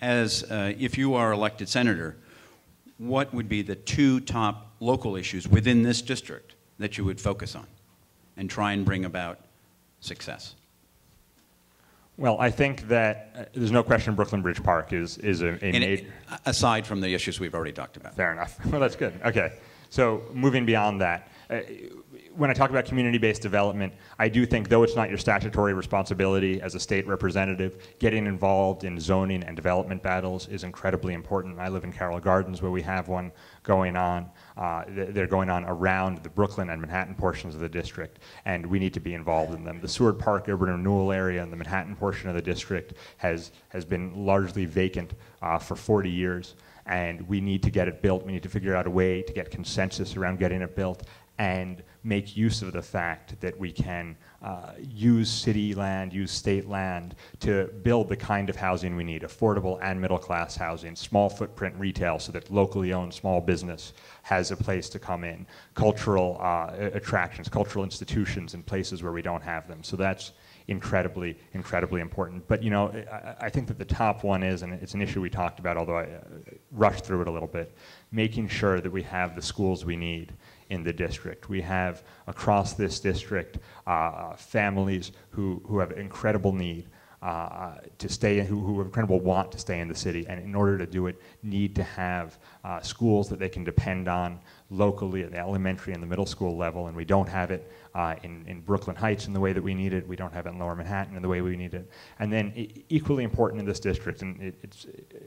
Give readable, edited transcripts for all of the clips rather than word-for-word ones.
if you are elected senator, what would be the 2 top local issues within this district that you would focus on and try and bring about success? Well, I think that there's no question Brooklyn Bridge Park is a major... Aside from the issues we've already talked about. Fair enough. Well, that's good. Okay. So moving beyond that, when I talk about community-based development, I do think, though it's not your statutory responsibility as a state representative, getting involved in zoning and development battles is incredibly important. I live in Carroll Gardens, where we have one going on. They're going on around the Brooklyn and Manhattan portions of the district, and we need to be involved in them. The Seward Park urban renewal area in the Manhattan portion of the district has been largely vacant for 40 years, and we need to get it built. We need to figure out a way to get consensus around getting it built and make use of the fact that we can use city land, use state land to build the kind of housing we need, affordable and middle-class housing, small footprint retail so that locally owned small business has a place to come in, cultural attractions, cultural institutions in places where we don't have them. So that's incredibly, incredibly important. But you know, I think that the top one is, and it's an issue we talked about, although I rushed through it a little bit, making sure that we have the schools we need in the district. We have across this district families who have incredible need to stay, who have incredible want to stay in the city, and in order to do it, need to have schools that they can depend on locally at the elementary and the middle school level, and we don't have it in Brooklyn Heights in the way that we need it. We don't have it in Lower Manhattan in the way we need it. And then equally important in this district, and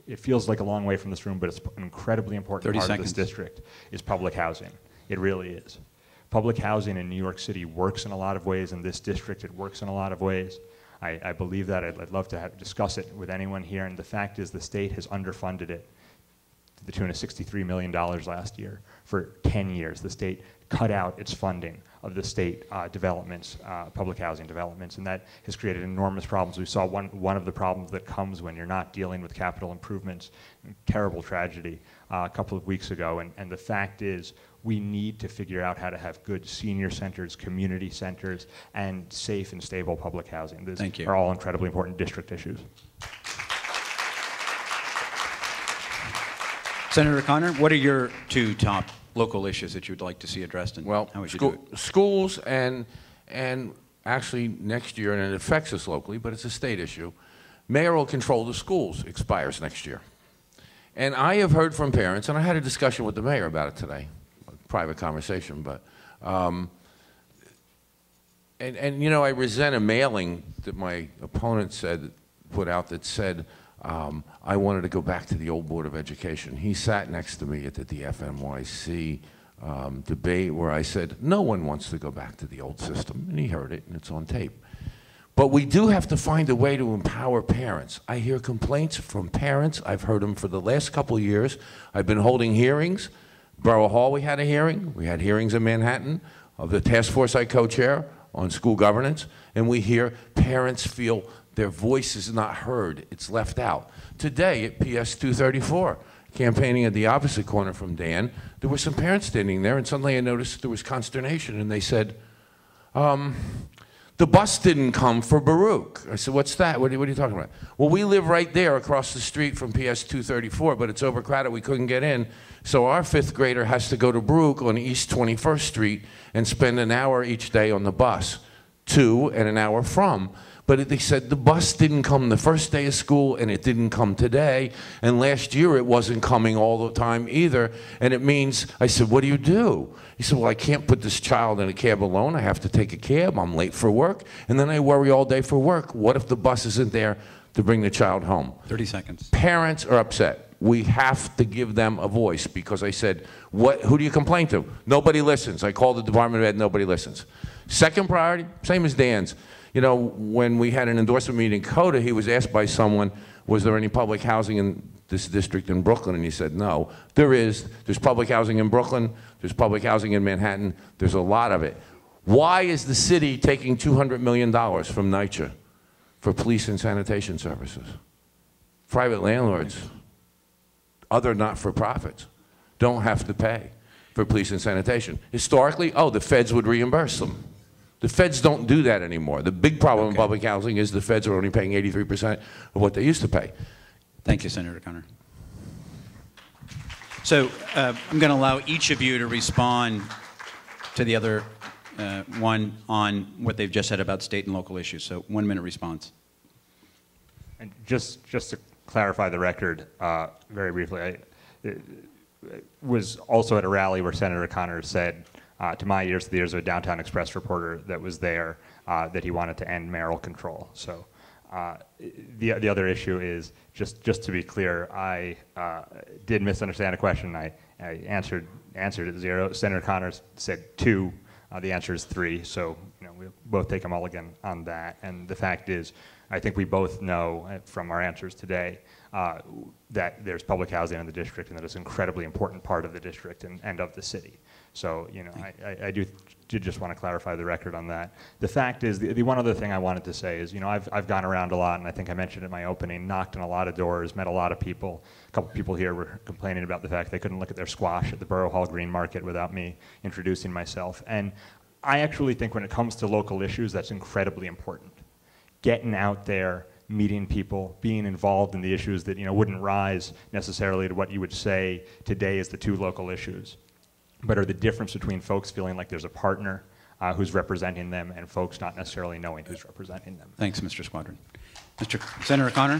it feels like a long way from this room, but it's an incredibly important part of this district, is public housing. It really is. Public housing in New York City works in a lot of ways. In this district, it works in a lot of ways. I believe that. I'd love to discuss it with anyone here. And the fact is the state has underfunded it to the tune of $63 million last year. For 10 years, the state cut out its funding of the state developments, public housing developments, and that has created enormous problems. We saw one of the problems that comes when you're not dealing with capital improvements, terrible tragedy a couple of weeks ago, and the fact is we need to figure out how to have good senior centers, community centers, and safe and stable public housing. These are all incredibly important district issues. Senator Connor, what are your 2 top local issues that you'd like to see addressed, and how would you do it? Schools, and actually next year, and it affects us locally, but it's a state issue, mayoral control of the schools expires next year. And I have heard from parents, and I had a discussion with the mayor about it today, a private conversation, but, and you know, I resent a mailing that my opponent put out that said, I wanted to go back to the old Board of Education. He sat next to me at the DFNYC debate where I said, no one wants to go back to the old system, and he heard it, and it's on tape. But we do have to find a way to empower parents. I hear complaints from parents. I've heard them for the last couple of years. I've been holding hearings. Borough Hall, we had a hearing. We had hearings in Manhattan of the task force I co-chair on school governance, and we hear parents feel their voice is not heard. It's left out. Today at PS 234, campaigning at the opposite corner from Dan, there were some parents standing there, and suddenly I noticed there was consternation, and they said, the bus didn't come for Baruch. I said, what's that? What are you talking about? Well, we live right there across the street from PS 234, but it's overcrowded. We couldn't get in. So our 5th grader has to go to Baruch on East 21st Street and spend an hour each day on the bus, to and an hour from. But they said the bus didn't come the first day of school, and it didn't come today, and last year it wasn't coming all the time either, and it means, I said, what do you do? He said, well, I can't put this child in a cab alone. I have to take a cab. I'm late for work, and then I worry all day for work. What if the bus isn't there to bring the child home? 30 seconds. Parents are upset. We have to give them a voice, because I said, who do you complain to? Nobody listens. I called the Department of Ed, nobody listens. Second priority, same as Dan's. You know, when we had an endorsement meeting in Coda, he was asked by someone, was there any public housing in this district in Brooklyn? And he said, no. There is. There's public housing in Brooklyn. There's public housing in Manhattan. There's a lot of it. Why is the city taking $200 million from NYCHA for police and sanitation services? Private landlords, other not-for-profits, don't have to pay for police and sanitation. Historically, the feds would reimburse them. The feds don't do that anymore. The big problem in public housing is the feds are only paying 83% of what they used to pay. Thank you, Senator Connor. So I'm going to allow each of you to respond to the other one on what they've just said about state and local issues. So 1 minute response. And just to clarify the record, very briefly, I was also at a rally where Senator Connor said, to my ears, to the ears of a Downtown Express reporter that was there, that he wanted to end mayoral control. So the other issue is, just to be clear, I did misunderstand a question. I answered it 0. Senator Connor said 2. The answer is 3. So we'll both take a mulligan on that. And the fact is, I think we both know from our answers today that there's public housing in the district, and that it's an incredibly important part of the district and of the city. So I do just want to clarify the record on that. The fact is, the one other thing I wanted to say is, I've gone around a lot, and I think I mentioned in my opening, knocked on a lot of doors, met a lot of people. A couple people here were complaining about the fact they couldn't look at their squash at the Borough Hall Green Market without me introducing myself. And I actually think when it comes to local issues, that's incredibly important. Getting out there, meeting people, being involved in the issues that wouldn't rise necessarily to what you would say today is the 2 local issues, but are the difference between folks feeling like there's a partner who's representing them and folks not necessarily knowing who's representing them. Thanks, Mr. Squadron. Senator Connor?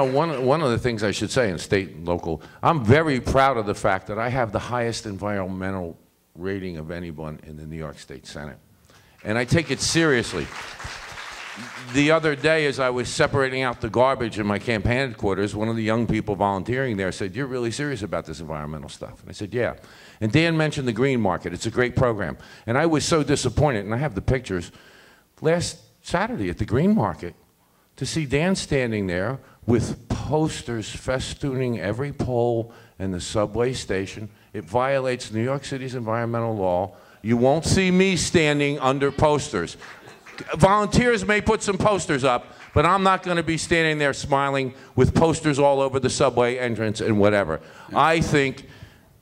One of the things I should say in state and local, I'm very proud of the fact that I have the highest environmental rating of anyone in the New York State Senate. And I take it seriously. The other day, as I was separating out the garbage in my campaign headquarters, one of the young people volunteering there said, "You're really serious about this environmental stuff?" And I said, "Yeah." And Dan mentioned the Green Market. It's a great program. And I was so disappointed, and I have the pictures, last Saturday at the Green Market, to see Dan standing there with posters festooning every pole and the subway station. It violates New York City's environmental law. You won't see me standing under posters. Volunteers may put some posters up, but I'm not going to be standing there smiling with posters all over the subway entrance and whatever. I think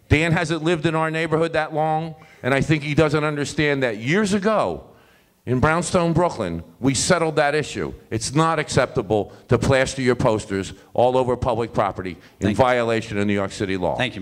Dan hasn't lived in our neighborhood that long, and I think he doesn't understand that years ago in Brownstone, Brooklyn, we settled that issue. It's not acceptable to plaster your posters all over public property in violation of New York City law. Thank you,